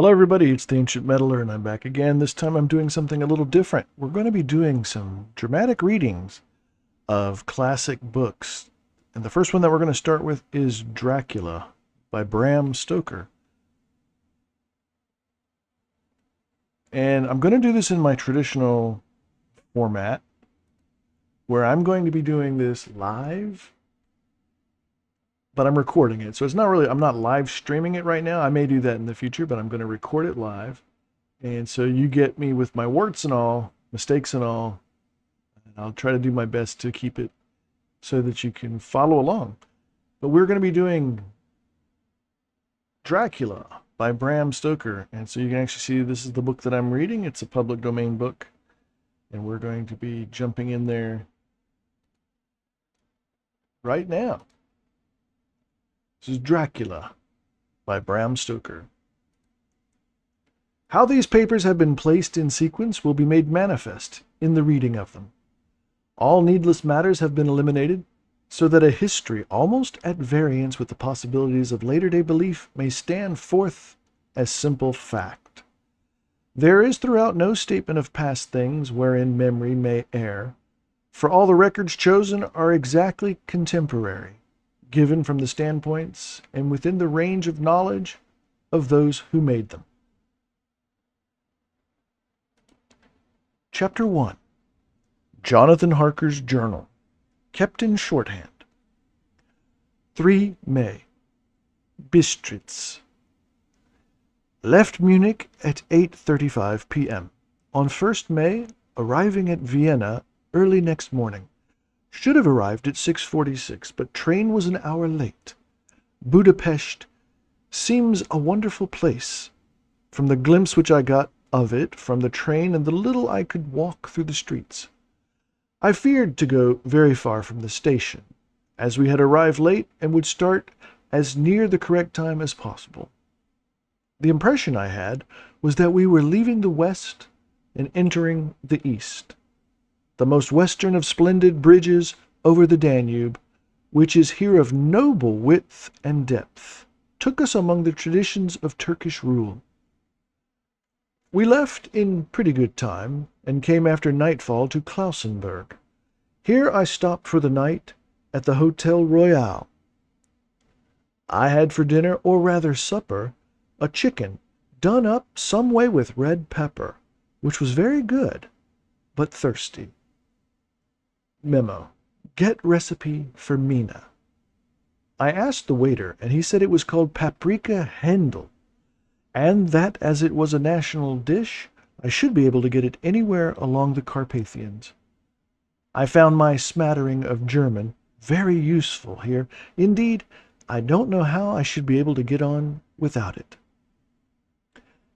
Hello everybody, it's the Ancient Meddler and I'm back again. This time I'm doing something a little different. We're going to be doing some dramatic readings of classic books. And the first one that we're going to start with is Dracula by Bram Stoker. And I'm going to do this in my traditional format where I'm going to be doing this live, but I'm recording it. So it's not really, I'm not live streaming it right now. I may do that in the future, but I'm going to record it live. And so you get me with my warts and all, mistakes and all, and I'll try to do my best to keep it so that you can follow along. But we're going to be doing Dracula by Bram Stoker. And so you can actually see this is the book that I'm reading. It's a public domain book. And we're going to be jumping in there right now. This is Dracula by Bram Stoker. How these papers have been placed in sequence will be made manifest in the reading of them. All needless matters have been eliminated, so that a history almost at variance with the possibilities of later-day belief may stand forth as simple fact. There is throughout no statement of past things wherein memory may err, for all the records chosen are exactly contemporary, given from the standpoints and within the range of knowledge of those who made them. Chapter 1. Jonathan Harker's Journal, kept in shorthand. 3 May. Bistritz. Left Munich at 8:35 p.m. On 1st May, arriving at Vienna early next morning. Should have arrived at 6:46, but train was an hour late. Budapest seems a wonderful place, from the glimpse which I got of it from the train and the little I could walk through the streets. I feared to go very far from the station, as we had arrived late and would start as near the correct time as possible. The impression I had was that we were leaving the west and entering the east, the most western of splendid bridges over the Danube, which is here of noble width and depth, took us among the traditions of Turkish rule. We left in pretty good time, and came after nightfall to Klausenburg. Here I stopped for the night at the Hotel Royal. I had for dinner, or rather supper, a chicken done up some way with red pepper, which was very good, but thirsty. Memo. Get recipe for Mina. I asked the waiter, and he said it was called paprika Händel, and that as it was a national dish, I should be able to get it anywhere along the Carpathians. I found my smattering of German very useful here. Indeed, I don't know how I should be able to get on without it.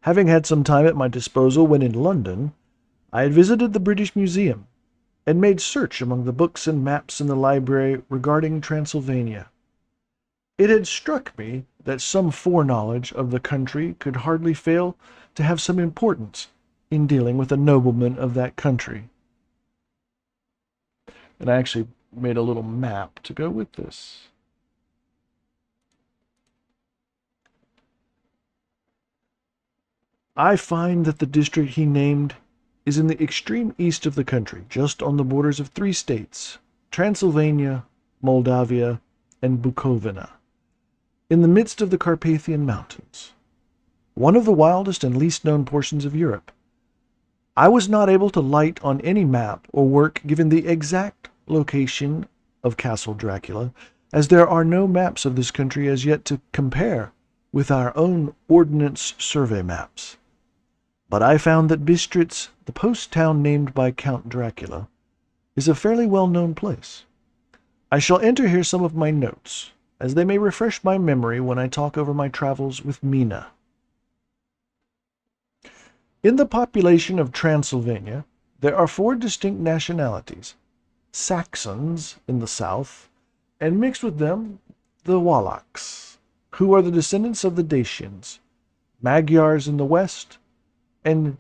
Having had some time at my disposal when in London, I had visited the British Museum, and made search among the books and maps in the library regarding Transylvania. It had struck me that some foreknowledge of the country could hardly fail to have some importance in dealing with a nobleman of that country. And I actually made a little map to go with this. I find that the district he named is in the extreme east of the country, just on the borders of 3 states, Transylvania, Moldavia, and Bukovina, in the midst of the Carpathian Mountains, one of the wildest and least known portions of Europe. I was not able to light on any map or work given the exact location of Castle Dracula, as there are no maps of this country as yet to compare with our own Ordnance Survey maps. But I found that Bistritz, the post town named by Count Dracula, is a fairly well-known place. I shall enter here some of my notes, as they may refresh my memory when I talk over my travels with Mina. In the population of Transylvania, there are 4 distinct nationalities: Saxons in the south, and mixed with them the Wallachs, who are the descendants of the Dacians, Magyars in the west, and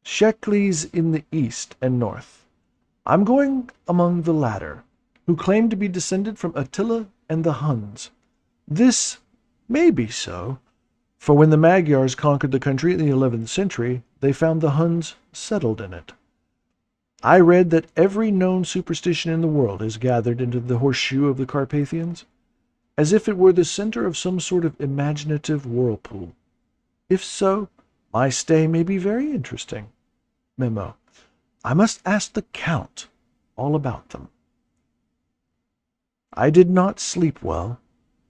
Sheklis in the east and north. I'm going among the latter, who claim to be descended from Attila and the Huns. This may be so, For when the Magyars conquered the country in the 11th century, they found the Huns settled in it. I read that every known superstition in the world is gathered into the horseshoe of the Carpathians, as if it were the center of some sort of imaginative whirlpool. If so, my stay may be very interesting. Memo. I must ask the Count all about them. I did not sleep well,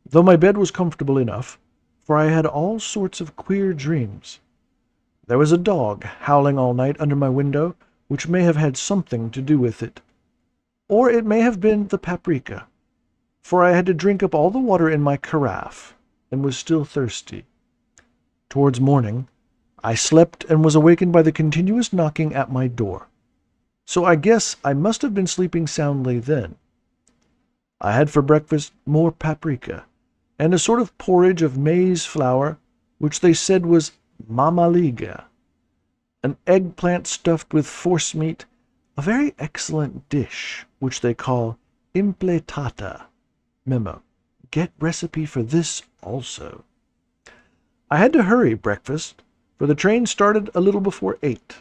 though my bed was comfortable enough, for I had all sorts of queer dreams. There was a dog howling all night under my window, which may have had something to do with it. Or it may have been the paprika, for I had to drink up all the water in my carafe, and was still thirsty. Towards morning, I slept and was awakened by the continuous knocking at my door. So I guess I must have been sleeping soundly then. I had for breakfast more paprika, and a sort of porridge of maize flour, which they said was mamaliga, an eggplant stuffed with forcemeat, a very excellent dish, which they call impletata. Memo. Get recipe for this also. I had to hurry breakfast, for the train started a little before 8,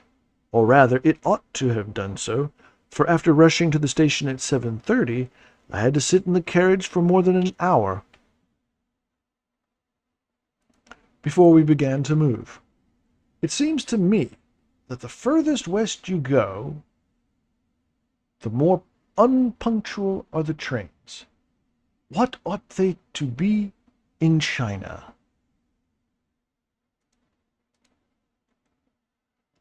or rather it ought to have done so, for after rushing to the station at 7:30, I had to sit in the carriage for more than an hour before we began to move. It seems to me that the furthest west you go, the more unpunctual are the trains. What ought they to be in China?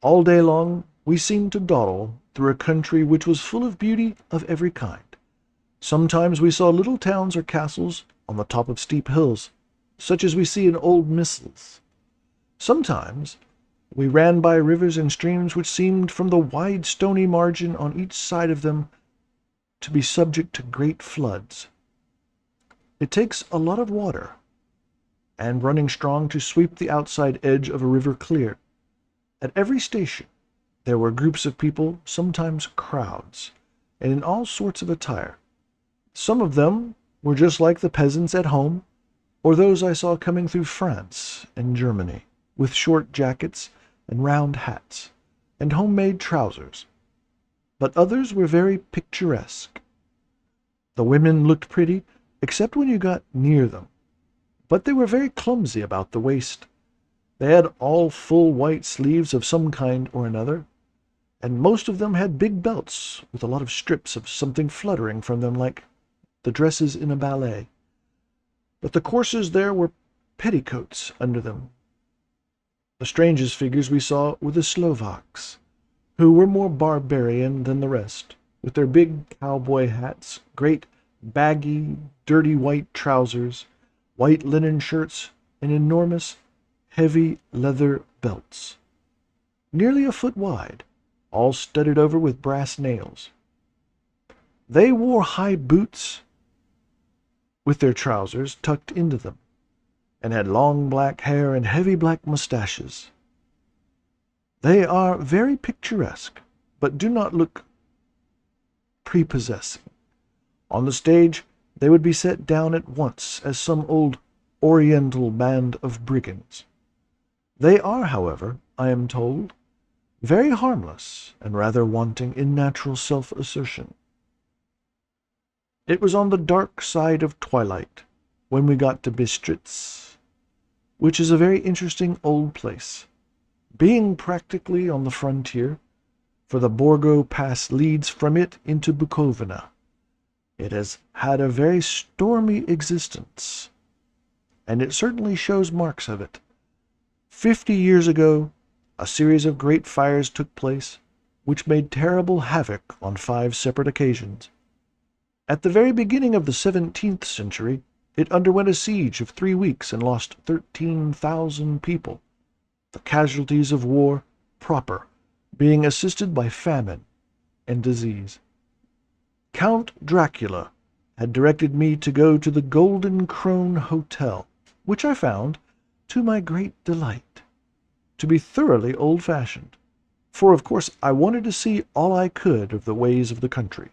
All day long we seemed to dawdle through a country which was full of beauty of every kind. Sometimes we saw little towns or castles on the top of steep hills, such as we see in old missals. Sometimes we ran by rivers and streams which seemed from the wide stony margin on each side of them to be subject to great floods. It takes a lot of water, and running strong, to sweep the outside edge of a river clear. At every station there were groups of people, sometimes crowds, and in all sorts of attire. Some of them were just like the peasants at home, or those I saw coming through France and Germany, with short jackets and round hats, and homemade trousers. But others were very picturesque. The women looked pretty, except when you got near them, but they were very clumsy about the waist. They had all full white sleeves of some kind or another, and most of them had big belts with a lot of strips of something fluttering from them like the dresses in a ballet. But the corsets there were petticoats under them. The strangest figures we saw were the Slovaks, who were more barbarian than the rest, with their big cowboy hats, great baggy, dirty white trousers, white linen shirts, and enormous, heavy leather belts, nearly a foot wide, all studded over with brass nails. They wore high boots with their trousers tucked into them, and had long black hair and heavy black mustaches. They are very picturesque, but do not look prepossessing. On the stage they would be set down at once as some old Oriental band of brigands. They are, however, I am told, very harmless and rather wanting in natural self-assertion. It was on the dark side of twilight when we got to Bistritz, which is a very interesting old place, being practically on the frontier, for the Borgo Pass leads from it into Bukovina. It has had a very stormy existence, and it certainly shows marks of it. 50 years ago, a series of great fires took place, which made terrible havoc on 5 separate occasions. At the very beginning of the 17th century, it underwent a siege of 3 weeks and lost 13,000 people, the casualties of war proper being assisted by famine and disease. Count Dracula had directed me to go to the Golden Crone Hotel, which I found, to my great delight, to be thoroughly old-fashioned, for of course I wanted to see all I could of the ways of the country.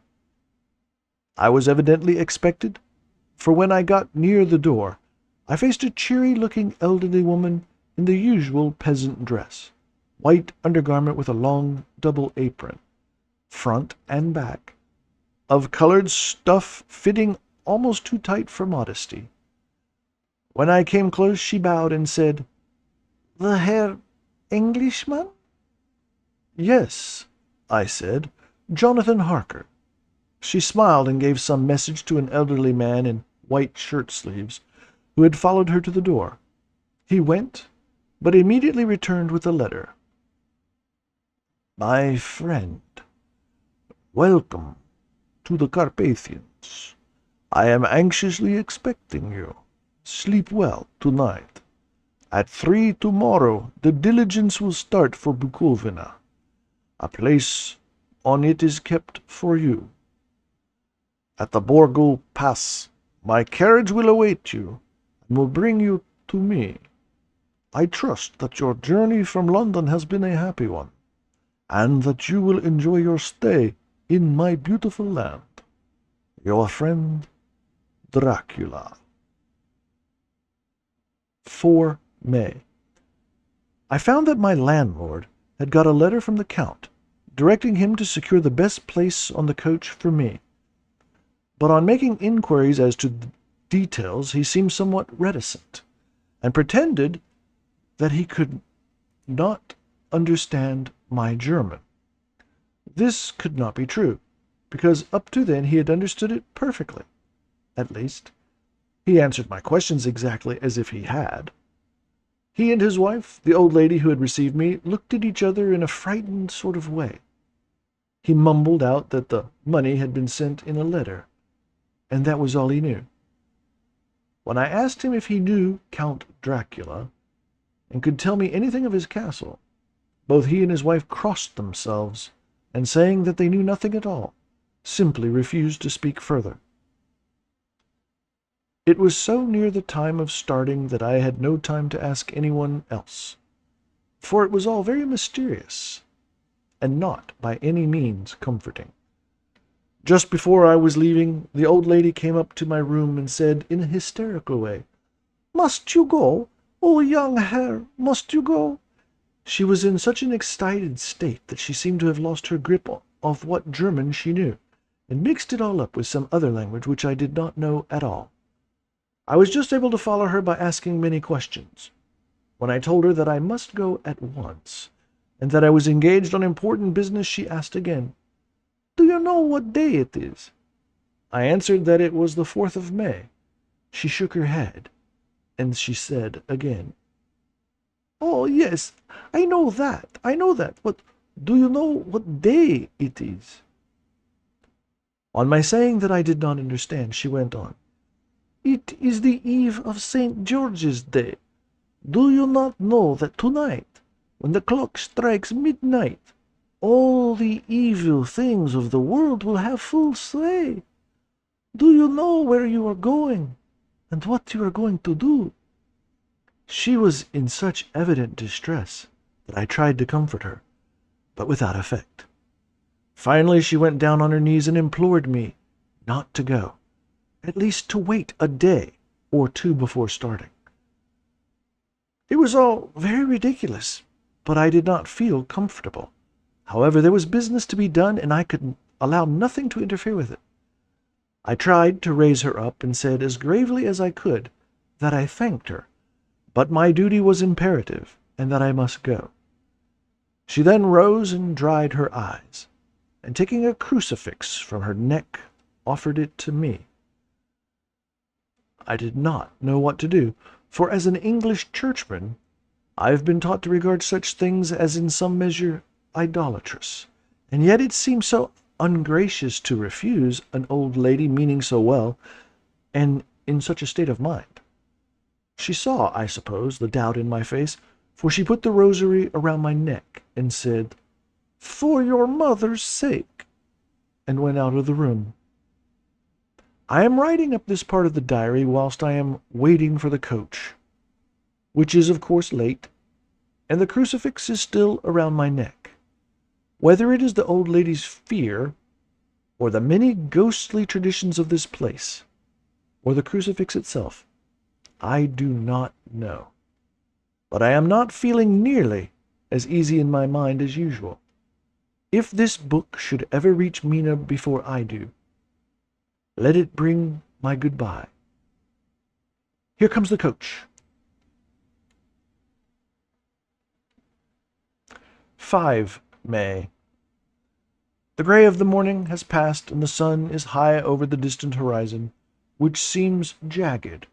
I was evidently expected, for when I got near the door, I faced a cheery-looking elderly woman in the usual peasant dress, white undergarment with a long double apron, front and back, of colored stuff fitting almost too tight for modesty. When I came close, she bowed and said, "The Herr Englishman?" "Yes," I said, "Jonathan Harker." She smiled and gave some message to an elderly man in white shirt-sleeves, who had followed her to the door. He went, but immediately returned with a letter. "My friend, welcome to the Carpathians. I am anxiously expecting you. Sleep well tonight. At 3 tomorrow the diligence will start for Bukovina. A place on it is kept for you. At the Borgo Pass my carriage will await you, and will bring you to me. I trust that your journey from London has been a happy one, and that you will enjoy your stay in my beautiful land. Your friend, Dracula." 4 May. I found that my landlord had got a letter from the Count, directing him to secure the best place on the coach for me. But on making inquiries as to the details, he seemed somewhat reticent, and pretended that he could not understand my German. This could not be true, because up to then he had understood it perfectly. At least, he answered my questions exactly as if he had. He and his wife, the old lady who had received me, looked at each other in a frightened sort of way. He mumbled out that the money had been sent in a letter, and that was all he knew. When I asked him if he knew Count Dracula, and could tell me anything of his castle, both he and his wife crossed themselves, and saying that they knew nothing at all, simply refused to speak further. It was so near the time of starting that I had no time to ask anyone else, for it was all very mysterious, and not by any means comforting. Just before I was leaving, the old lady came up to my room and said in a hysterical way, "Must you go? Oh, young Herr, must you go?" She was in such an excited state that she seemed to have lost her grip of what German she knew, and mixed it all up with some other language which I did not know at all. I was just able to follow her by asking many questions. When I told her that I must go at once, and that I was engaged on important business, she asked again, "Do you know what day it is?" I answered that it was the 4th of May. She shook her head, and she said again, "Oh, yes, I know that, but do you know what day it is?" On my saying that I did not understand, she went on, "It is the eve of St. George's Day. Do you not know that tonight, when the clock strikes midnight, all the evil things of the world will have full sway? Do you know where you are going, and what you are going to do?" She was in such evident distress that I tried to comfort her, but without effect. Finally she went down on her knees and implored me not to go, at least to wait a day or two before starting. It was all very ridiculous, but I did not feel comfortable. However, there was business to be done, and I could allow nothing to interfere with it. I tried to raise her up, and said as gravely as I could that I thanked her, but my duty was imperative, and that I must go. She then rose and dried her eyes, and taking a crucifix from her neck, offered it to me. I did not know what to do, for as an English churchman, I have been taught to regard such things as in some measure idolatrous, and yet it seemed so ungracious to refuse an old lady meaning so well, and in such a state of mind. She saw, I suppose, the doubt in my face, for she put the rosary around my neck and said, "For your mother's sake," and went out of the room. I am writing up this part of the diary whilst I am waiting for the coach, which is of course late, and the crucifix is still around my neck. Whether it is the old lady's fear, or the many ghostly traditions of this place, or the crucifix itself, I do not know. But I am not feeling nearly as easy in my mind as usual. If this book should ever reach Mina before I do, let it bring my goodbye. Here comes the coach. 5 May. The grey of the morning has passed, and the sun is high over the distant horizon, which seems jagged.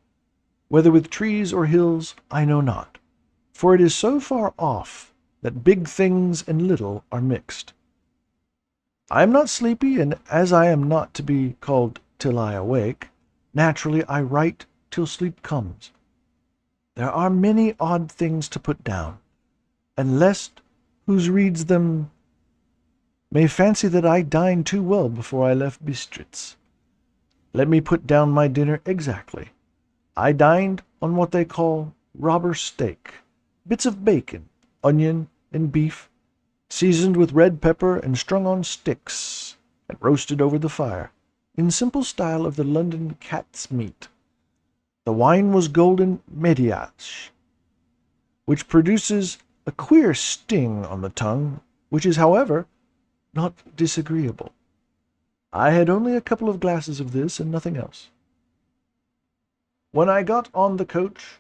Whether with trees or hills, I know not, for it is so far off that big things and little are mixed. I am not sleepy, and as I am not to be called till I awake, naturally I write till sleep comes. There are many odd things to put down, and lest whose reads them may fancy that I dined too well before I left Bistritz. Let me put down my dinner exactly. I dined on what they call robber steak, bits of bacon, onion, and beef, seasoned with red pepper and strung on sticks, and roasted over the fire, in simple style of the London cat's meat. The wine was golden Mediache, which produces a queer sting on the tongue, which is, however, not disagreeable. I had only a couple of glasses of this and nothing else. When I got on the coach,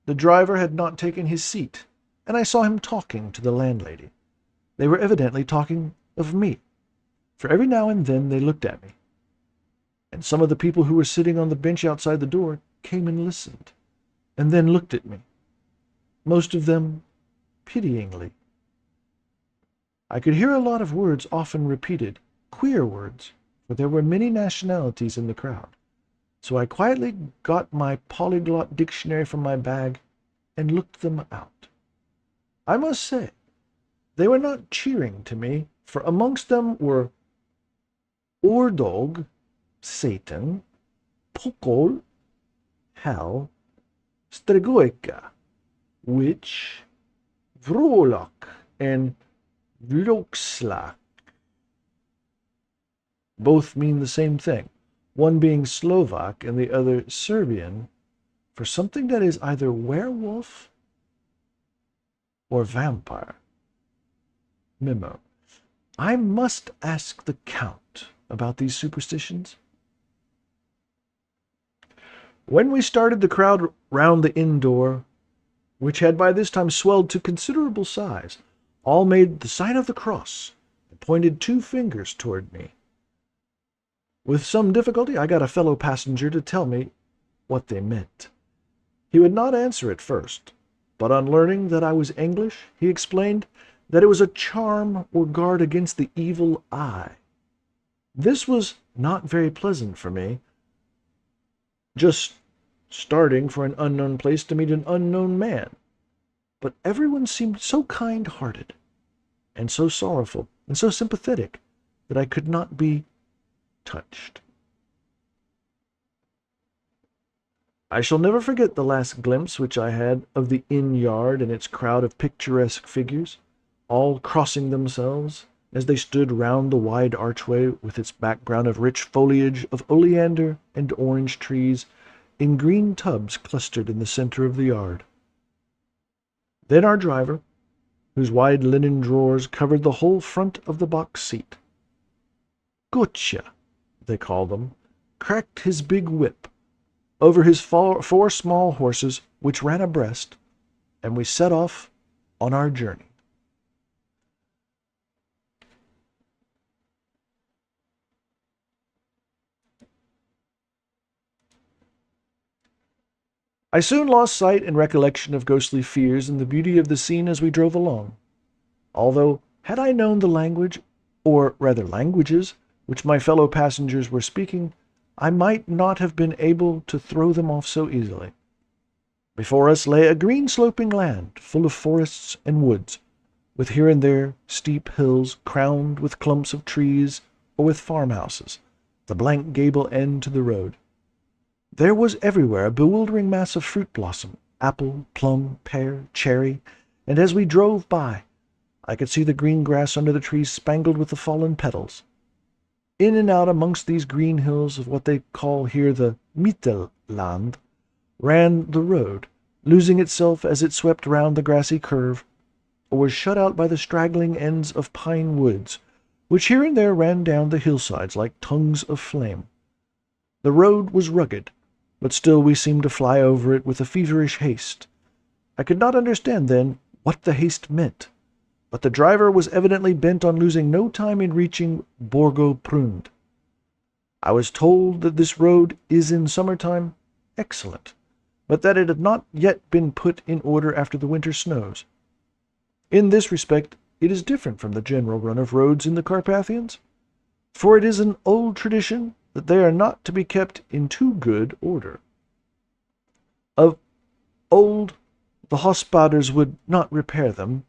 the driver had not taken his seat, and I saw him talking to the landlady. They were evidently talking of me, for every now and then they looked at me, and some of the people who were sitting on the bench outside the door came and listened, and then looked at me, most of them pityingly. I could hear a lot of words often repeated, queer words, for there were many nationalities in the crowd. So I quietly got my polyglot dictionary from my bag and looked them out. I must say, they were not cheering to me, for amongst them were Ordog, Satan, Pokol, Hell, Stregoika, Witch, Vrolok, and Vlokslak. Both mean the same thing, one being Slovak and the other Serbian, for something that is either werewolf or vampire. Memo. I must ask the Count about these superstitions. When we started, the crowd round the inn door, which had by this time swelled to considerable size, all made the sign of the cross and pointed 2 fingers toward me. With some difficulty I got a fellow passenger to tell me what they meant. He would not answer at first, but on learning that I was English, he explained that it was a charm or guard against the evil eye. This was not very pleasant for me, just starting for an unknown place to meet an unknown man. But everyone seemed so kind-hearted, and so sorrowful, and so sympathetic, that I could not be touched. I shall never forget the last glimpse which I had of the inn yard and its crowd of picturesque figures, all crossing themselves as they stood round the wide archway with its background of rich foliage of oleander and orange trees in green tubs clustered in the center of the yard. Then our driver, whose wide linen drawers covered the whole front of the box seat, Gotcha, they called them, cracked his big whip over his 4 small horses, which ran abreast, and we set off on our journey. I soon lost sight and recollection of ghostly fears and the beauty of the scene as we drove along, although, had I known the language, or rather languages, which my fellow passengers were speaking, I might not have been able to throw them off so easily. Before us lay a green sloping land, full of forests and woods, with here and there steep hills crowned with clumps of trees or with farmhouses, the blank gable end to the road. There was everywhere a bewildering mass of fruit blossom, apple, plum, pear, cherry, and as we drove by, I could see the green grass under the trees spangled with the fallen petals. In and out amongst these green hills of what they call here the Mittelland ran the road, losing itself as it swept round the grassy curve, or was shut out by the straggling ends of pine woods, which here and there ran down the hillsides like tongues of flame. The road was rugged, but still we seemed to fly over it with a feverish haste. I could not understand then what the haste meant, but the driver was evidently bent on losing no time in reaching Borgo Pass. I was told that this road is in summer-time excellent, but that it had not yet been put in order after the winter snows. In this respect it is different from the general run of roads in the Carpathians, for it is an old tradition that they are not to be kept in too good order. Of old the Hospodars would not repair them,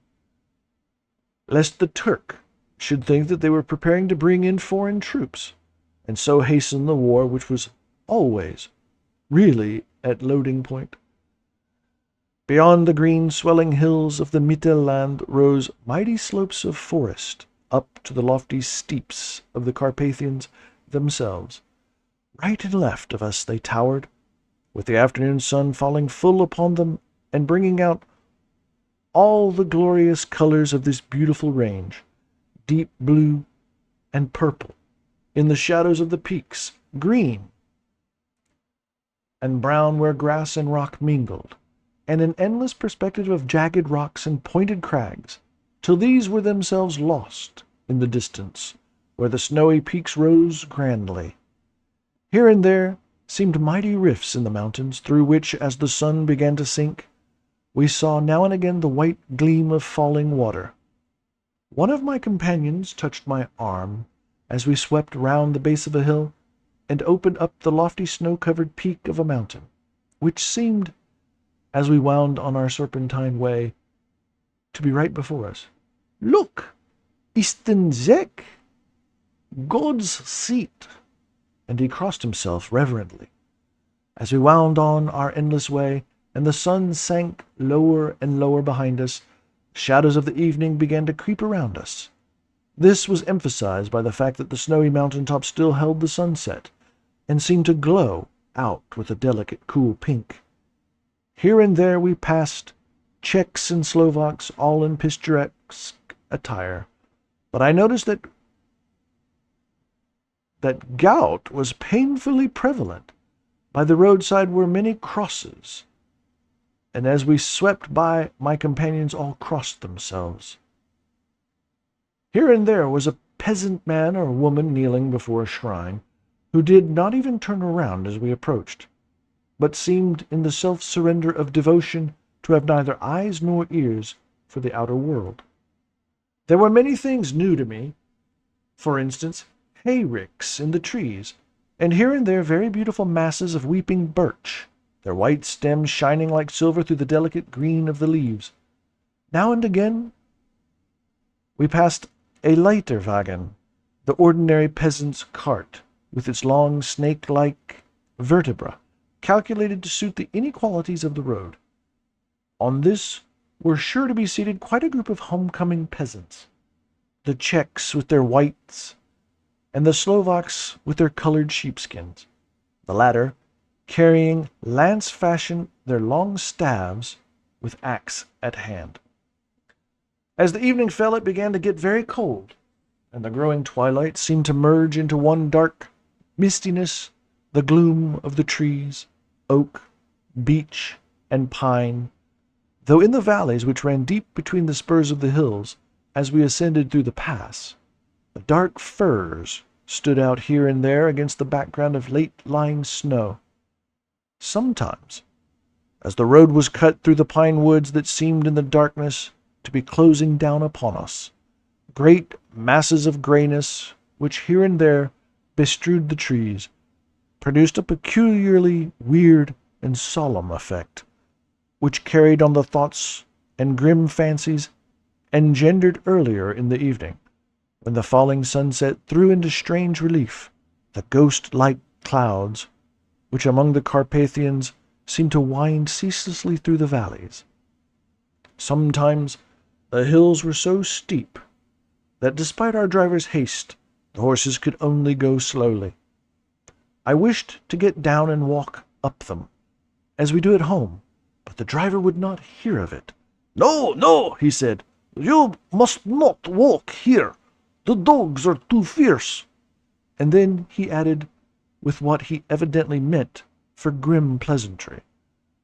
lest the Turk should think that they were preparing to bring in foreign troops, and so hasten the war which was always really at loading point. Beyond the green swelling hills of the Mittelland rose mighty slopes of forest, up to the lofty steeps of the Carpathians themselves. Right and left of us they towered, with the afternoon sun falling full upon them and bringing out all the glorious colors of this beautiful range, deep blue and purple, in the shadows of the peaks, green and brown where grass and rock mingled, and an endless perspective of jagged rocks and pointed crags, till these were themselves lost in the distance, where the snowy peaks rose grandly. Here and there seemed mighty rifts in the mountains, through which, as the sun began to sink, we saw now and again the white gleam of falling water. One of my companions touched my arm as we swept round the base of a hill, and opened up the lofty snow-covered peak of a mountain, which seemed, as we wound on our serpentine way, to be right before us. "Look, isten Zek, God's seat!" And he crossed himself reverently. As we wound on our endless way, and the sun sank lower and lower behind us, shadows of the evening began to creep around us. This was emphasized by the fact that the snowy mountain-top still held the sunset, and seemed to glow out with a delicate, cool pink. Here and there we passed Czechs and Slovaks, all in picturesque attire, but I noticed that gout was painfully prevalent. By the roadside were many crosses, and as we swept by, my companions all crossed themselves. Here and there was a peasant man or woman kneeling before a shrine, who did not even turn around as we approached, but seemed in the self-surrender of devotion to have neither eyes nor ears for the outer world. There were many things new to me, for instance, hay-ricks in the trees, and here and there very beautiful masses of weeping birch, their white stems shining like silver through the delicate green of the leaves. Now and again we passed a Leiterwagen, the ordinary peasant's cart, with its long snake-like vertebra, calculated to suit the inequalities of the road. On this were sure to be seated quite a group of homecoming peasants, the Czechs with their whites, and the Slovaks with their colored sheepskins, the latter carrying lance-fashion their long staves with axe at hand. As the evening fell, it began to get very cold, and the growing twilight seemed to merge into one dark mistiness the gloom of the trees, oak, beech, and pine, though in the valleys which ran deep between the spurs of the hills, as we ascended through the pass, the dark firs stood out here and there against the background of late-lying snow. Sometimes, as the road was cut through the pine woods that seemed in the darkness to be closing down upon us, great masses of grayness, which here and there bestrewed the trees, produced a peculiarly weird and solemn effect, which carried on the thoughts and grim fancies engendered earlier in the evening, when the falling sunset threw into strange relief the ghost-like clouds which among the Carpathians seemed to wind ceaselessly through the valleys. Sometimes the hills were so steep that, despite our driver's haste, the horses could only go slowly. I wished to get down and walk up them, as we do at home, but the driver would not hear of it. "No, no," he said. "You must not walk here. The dogs are too fierce." And then he added, with what he evidently meant for grim pleasantry,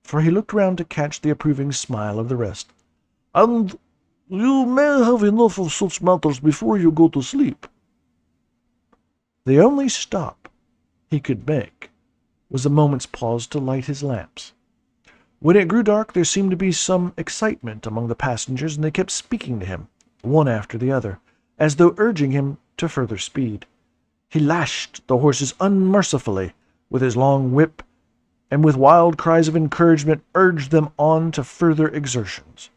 for he looked round to catch the approving smile of the rest, "And you may have enough of such matters before you go to sleep." The only stop he could make was a moment's pause to light his lamps. When it grew dark, there seemed to be some excitement among the passengers, and they kept speaking to him, one after the other, as though urging him to further speed. He lashed the horses unmercifully with his long whip, and with wild cries of encouragement urged them on to further exertions.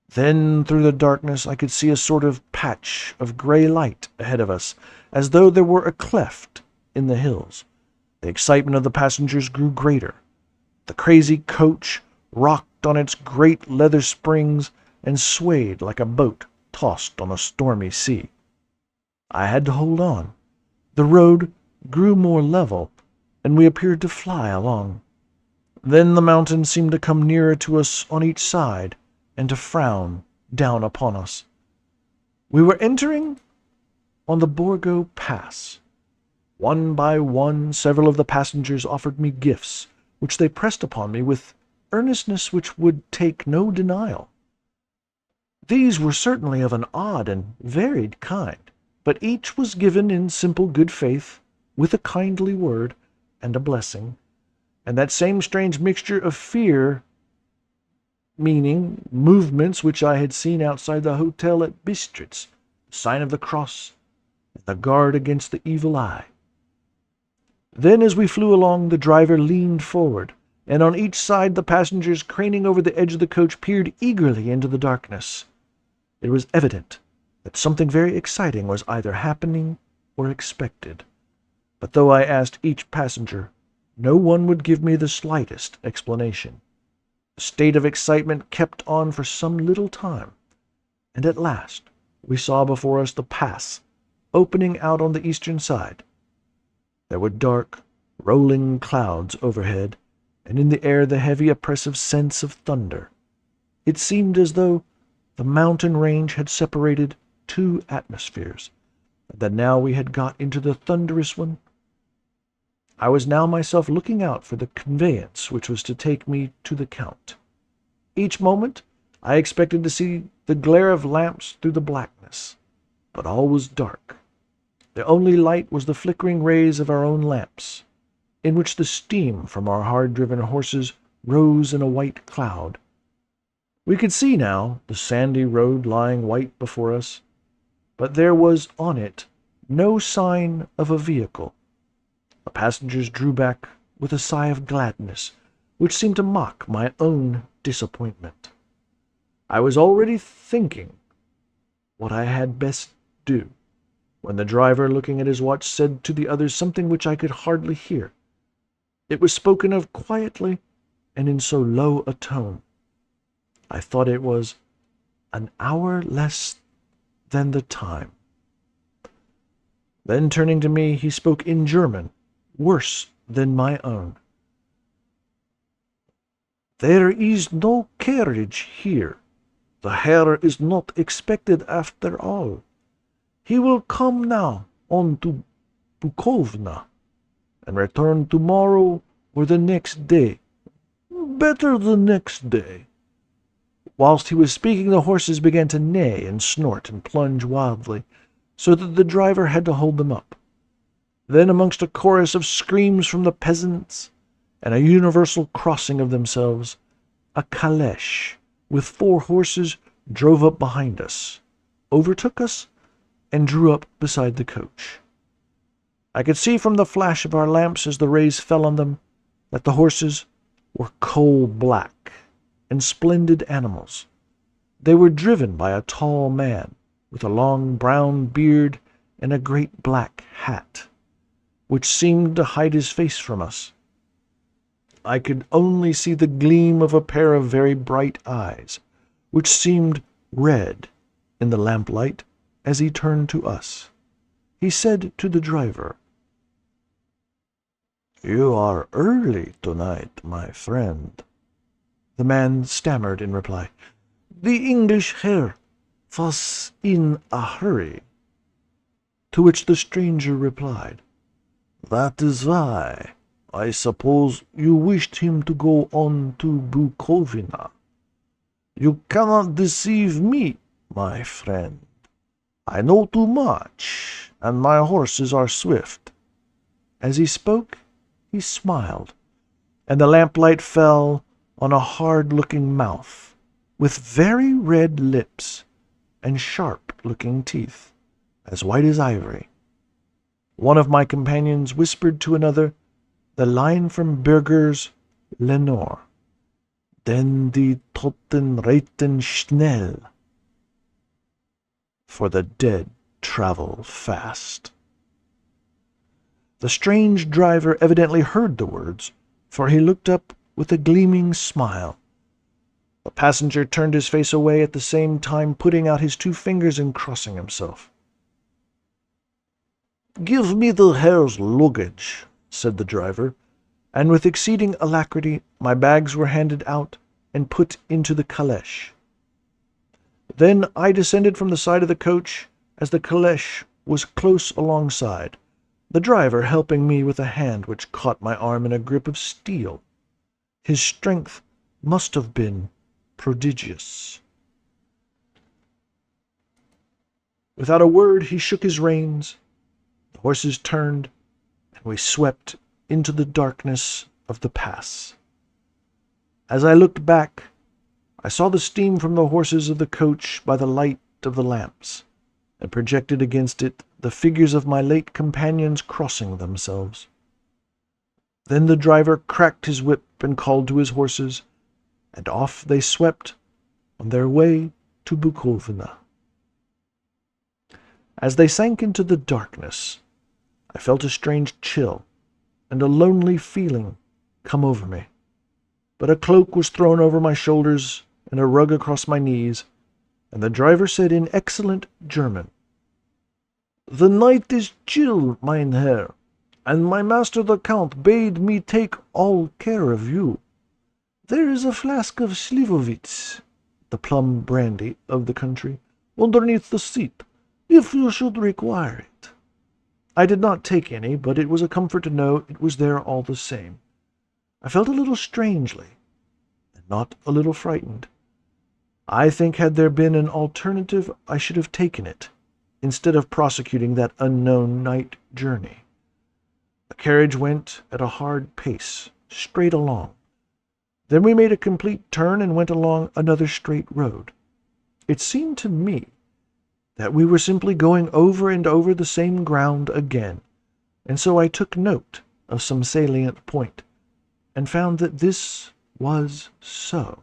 Then through the darkness I could see a sort of patch of grey light ahead of us, as though there were a cleft in the hills. The excitement of the passengers grew greater. The crazy coach rocked on its great leather springs and swayed like a boat tossed on a stormy sea. I had to hold on. The road grew more level, and we appeared to fly along. Then the mountains seemed to come nearer to us on each side, and to frown down upon us. We were entering on the Borgo Pass. One by one, several of the passengers offered me gifts, which they pressed upon me with earnestness which would take no denial. These were certainly of an odd and varied kind, but each was given in simple good faith, with a kindly word and a blessing, and that same strange mixture of fear, meaning movements which I had seen outside the hotel at Bistritz, the sign of the cross, and the guard against the evil eye. Then as we flew along, the driver leaned forward, and on each side the passengers, craning over the edge of the coach, peered eagerly into the darkness. It was evident that something very exciting was either happening or expected, but though I asked each passenger, no one would give me the slightest explanation. The state of excitement kept on for some little time, and at last we saw before us the pass opening out on the eastern side. There were dark, rolling clouds overhead, and in the air the heavy, oppressive sense of thunder. It seemed as though the mountain range had separated two atmospheres, and that now we had got into the thunderous one. I was now myself looking out for the conveyance which was to take me to the Count. Each moment I expected to see the glare of lamps through the blackness, but all was dark. The only light was the flickering rays of our own lamps, in which the steam from our hard-driven horses rose in a white cloud. We could see now the sandy road lying white before us, but there was on it no sign of a vehicle. The passengers drew back with a sigh of gladness, which seemed to mock my own disappointment. I was already thinking what I had best do, when the driver, looking at his watch, said to the others something which I could hardly hear. It was spoken of quietly and in so low a tone. I thought it was an hour less than the time. Then turning to me, he spoke in German, worse than my own. "There is no carriage here. The Herr is not expected after all. He will come now on to Bukovna, and return tomorrow or the next day. Better the next day." Whilst he was speaking, the horses began to neigh and snort and plunge wildly, so that the driver had to hold them up. Then, amongst a chorus of screams from the peasants, and a universal crossing of themselves, a calèche with 4 horses drove up behind us, overtook us, and drew up beside the coach. I could see from the flash of our lamps as the rays fell on them that the horses were coal-black and splendid animals. They were driven by a tall man with a long brown beard and a great black hat, which seemed to hide his face from us. I could only see the gleam of a pair of very bright eyes, which seemed red in the lamplight as he turned to us. He said to the driver, "You are early tonight, my friend." The man stammered in reply, "The English Herr was in a hurry." To which the stranger replied, "That is why. I suppose you wished him to go on to Bukovina. You cannot deceive me, my friend. I know too much, and my horses are swift." As he spoke, he smiled, and the lamplight fell on a hard-looking mouth, with very red lips, and sharp-looking teeth, as white as ivory. One of my companions whispered to another the line from Bürger's Lenore, "Denn die Toten reiten schnell," for the dead travel fast. The strange driver evidently heard the words, for he looked up with a gleaming smile. The passenger turned his face away, at the same time putting out his 2 fingers and crossing himself. "Give me the Herr's luggage," said the driver, and with exceeding alacrity my bags were handed out and put into the caleche. Then I descended from the side of the coach as the caleche was close alongside, the driver helping me with a hand which caught my arm in a grip of steel. His strength must have been prodigious. Without a word he shook his reins, the horses turned, and we swept into the darkness of the pass. As I looked back, I saw the steam from the horses of the coach by the light of the lamps, and projected against it the figures of my late companions crossing themselves. Then the driver cracked his whip and called to his horses, and off they swept on their way to Bukovina. As they sank into the darkness, I felt a strange chill and a lonely feeling come over me. But a cloak was thrown over my shoulders and a rug across my knees, and the driver said in excellent German, "The night is chill, mein Herr, and my master the Count bade me take all care of you. There is a flask of Slivovitz, the plum brandy of the country, underneath the seat, if you should require it." I did not take any, but it was a comfort to know it was there all the same. I felt a little strangely, and not a little frightened. I think had there been an alternative I should have taken it, instead of prosecuting that unknown night journey. The carriage went at a hard pace, straight along. Then we made a complete turn and went along another straight road. It seemed to me that we were simply going over and over the same ground again, and so I took note of some salient point, and found that this was so.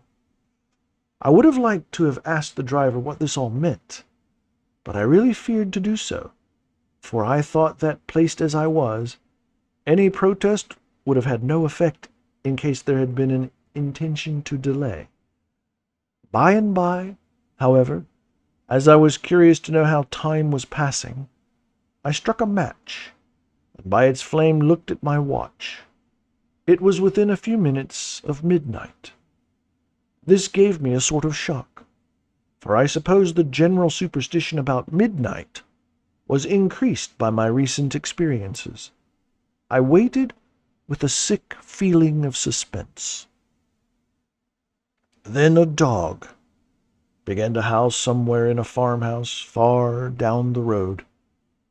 I would have liked to have asked the driver what this all meant, but I really feared to do so, for I thought that, placed as I was, any protest would have had no effect in case there had been an intention to delay. By and by, however, as I was curious to know how time was passing, I struck a match, and by its flame looked at my watch. It was within a few minutes of midnight. This gave me a sort of shock, for I suppose the general superstition about midnight was increased by my recent experiences. I waited with a sick feeling of suspense. Then a dog began to howl somewhere in a farmhouse far down the road,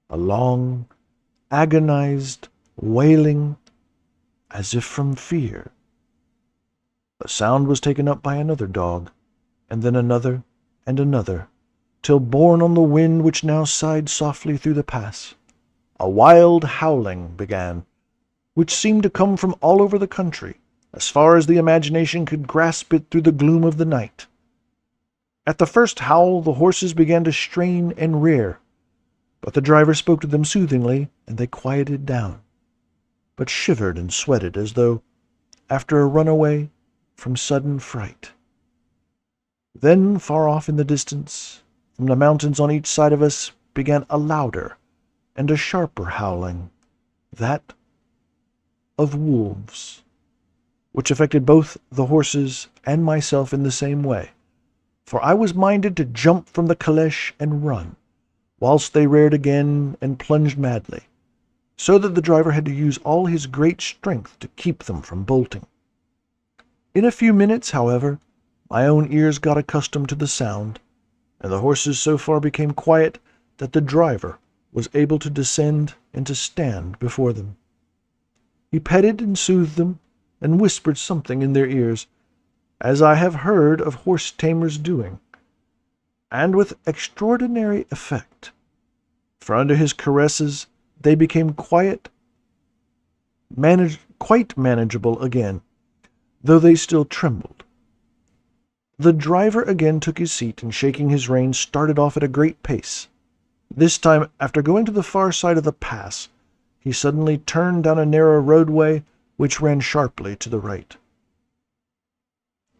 a long, agonized wailing as if from fear. The sound was taken up by another dog, and then another and another, till, borne on the wind which now sighed softly through the pass, a wild howling began, which seemed to come from all over the country, as far as the imagination could grasp it through the gloom of the night. At the first howl the horses began to strain and rear, but the driver spoke to them soothingly, and they quieted down, but shivered and sweated as though after a runaway from sudden fright. Then, far off in the distance, from the mountains on each side of us, began a louder and a sharper howling, that of wolves, which affected both the horses and myself in the same way, for I was minded to jump from the caleche and run, whilst they reared again and plunged madly, so that the driver had to use all his great strength to keep them from bolting. In a few minutes, however, my own ears got accustomed to the sound, and the horses so far became quiet that the driver was able to descend and to stand before them. He petted and soothed them, and whispered something in their ears, as I have heard of horse-tamers doing, and with extraordinary effect, for under his caresses they became quite manageable again, though they still trembled. The driver again took his seat, and shaking his reins, started off at a great pace. This time, after going to the far side of the pass, he suddenly turned down a narrow roadway which ran sharply to the right.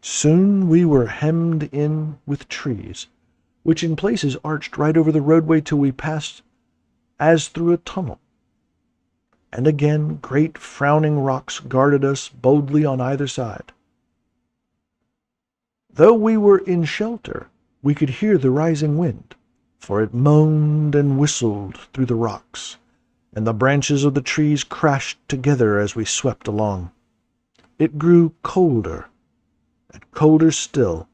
Soon we were hemmed in with trees, which in places arched right over the roadway till we passed as through a tunnel. And again great frowning rocks guarded us boldly on either side. Though we were in shelter, we could hear the rising wind, for it moaned and whistled through the rocks, and the branches of the trees crashed together as we swept along. It grew colder, and colder still,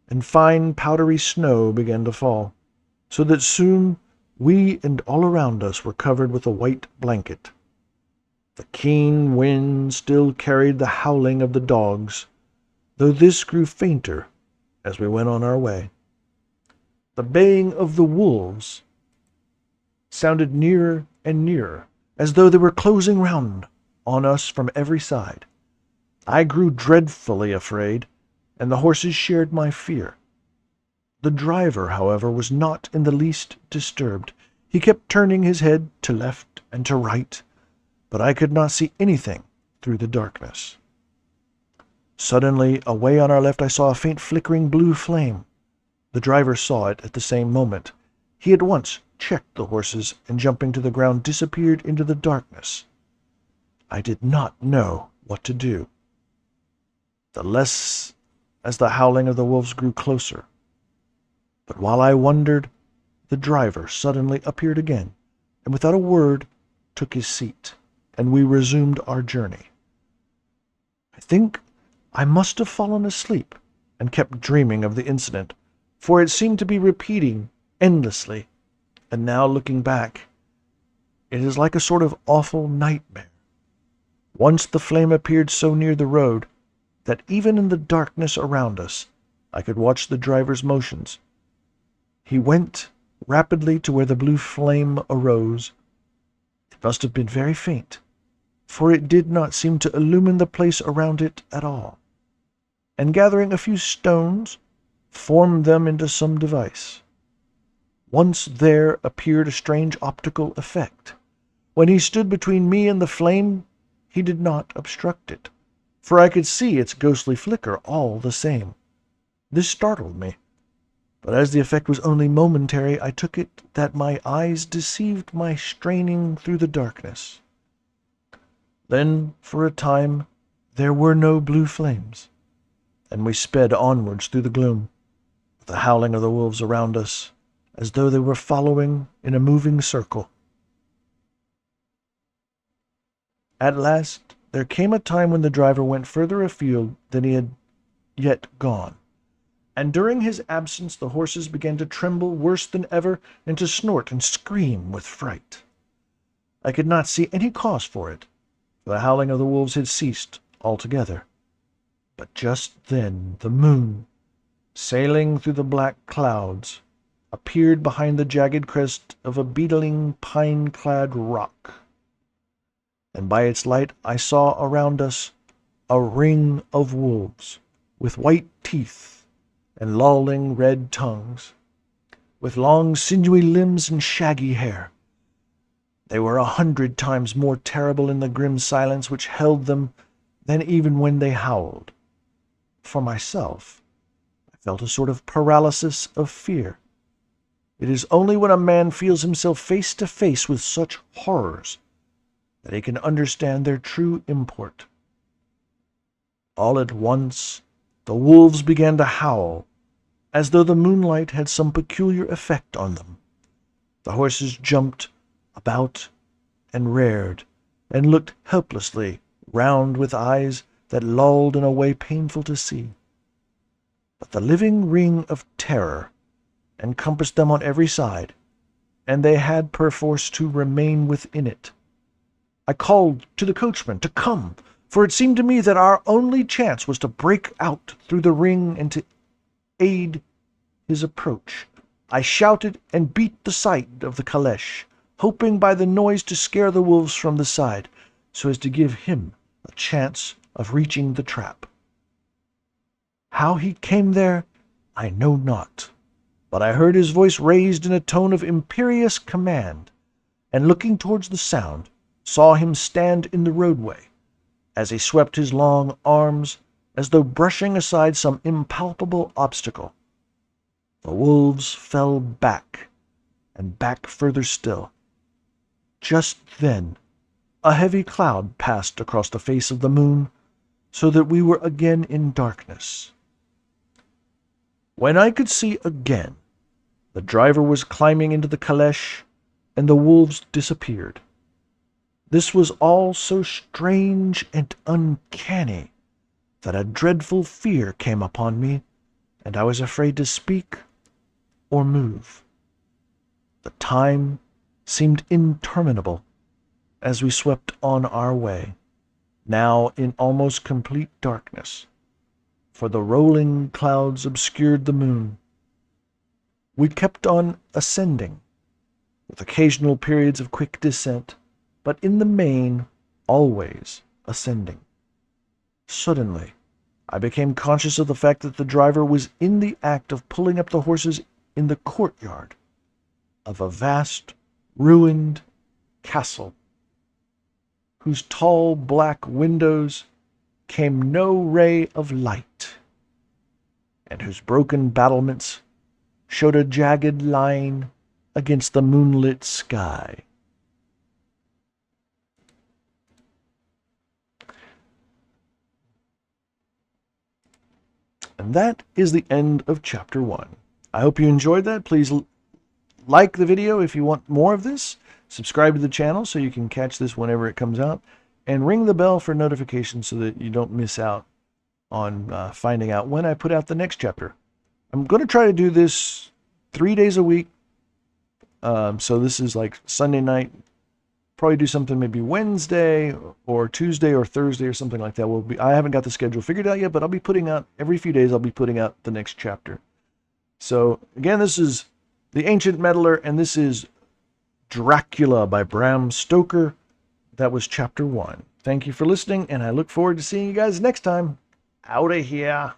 and fine powdery snow began to fall, so that soon we and all around us were covered with a white blanket. The keen wind still carried the howling of the dogs, though this grew fainter as we went on our way. The baying of the wolves sounded nearer and nearer, as though they were closing round on us from every side. I grew dreadfully afraid, and the horses shared my fear. The driver, however, was not in the least disturbed. He kept turning his head to left and to right, but I could not see anything through the darkness. Suddenly, away on our left, I saw a faint flickering blue flame. The driver saw it at the same moment. He at once checked the horses, and jumping to the ground, disappeared into the darkness. I did not know what to do. The less as the howling of the wolves grew closer. But while I wondered, the driver suddenly appeared again, and without a word took his seat, and we resumed our journey. I think I must have fallen asleep and kept dreaming of the incident, for it seemed to be repeating endlessly, and now looking back, it is like a sort of awful nightmare. Once the flame appeared so near the road that even in the darkness around us I could watch the driver's motions. He went rapidly to where the blue flame arose. It must have been very faint, for it did not seem to illumine the place around it at all, and gathering a few stones, formed them into some device. Once there appeared a strange optical effect. When he stood between me and the flame, he did not obstruct it, for I could see its ghostly flicker all the same. This startled me, but as the effect was only momentary, I took it that my eyes deceived my straining through the darkness. Then, for a time, there were no blue flames, and we sped onwards through the gloom, with the howling of the wolves around us, as though they were following in a moving circle. At last there came a time when the driver went further afield than he had yet gone, and during his absence the horses began to tremble worse than ever, and to snort and scream with fright. I could not see any cause for it, for the howling of the wolves had ceased altogether. But just then the moon, sailing through the black clouds, appeared behind the jagged crest of a beetling pine-clad rock, and by its light I saw around us a ring of wolves, with white teeth and lolling red tongues, with long sinewy limbs and shaggy hair. They were 100 times more terrible in the grim silence which held them than even when they howled. For myself, I felt a sort of paralysis of fear. It is only when a man feels himself face to face with such horrors that he can understand their true import. All at once, the wolves began to howl, as though the moonlight had some peculiar effect on them. The horses jumped about and reared, and looked helplessly round with eyes that lolled in a way painful to see. But the living ring of terror encompassed them on every side, and they had perforce to remain within it. I called to the coachman to come, for it seemed to me that our only chance was to break out through the ring and to aid his approach. I shouted and beat the side of the caleche, hoping by the noise to scare the wolves from the side, so as to give him a chance of reaching the trap. How he came there, I know not, but I heard his voice raised in a tone of imperious command, and looking towards the sound, saw him stand in the roadway, as he swept his long arms as though brushing aside some impalpable obstacle. The wolves fell back, and back further still. Just then a heavy cloud passed across the face of the moon, so that we were again in darkness. When I could see again, the driver was climbing into the caleche, and the wolves disappeared. This was all so strange and uncanny that a dreadful fear came upon me, and I was afraid to speak or move. The time seemed interminable as we swept on our way, now in almost complete darkness, for the rolling clouds obscured the moon. We kept on ascending, with occasional periods of quick descent, but in the main always ascending. Suddenly, I became conscious of the fact that the driver was in the act of pulling up the horses in the courtyard of a vast, ruined castle, whose tall black windows came no ray of light, and whose broken battlements showed a jagged line against the moonlit sky. And that is the end of Chapter 1. I hope you enjoyed that. Please like the video if you want more of this. Subscribe to the channel so you can catch this whenever it comes out. And ring the bell for notifications so that you don't miss out on finding out when I put out the next chapter. I'm going to try to do this 3 days a week. So this is like Sunday night. Probably do something maybe Wednesday or Tuesday or Thursday or something like that. I haven't got the schedule figured out yet, but I'll be putting out every few days. I'll be putting out the next chapter. So again, this is The Ancient Meddler, and this is Dracula by Bram Stoker. That was Chapter 1. Thank you for listening, and I look forward to seeing you guys next time. Out of here.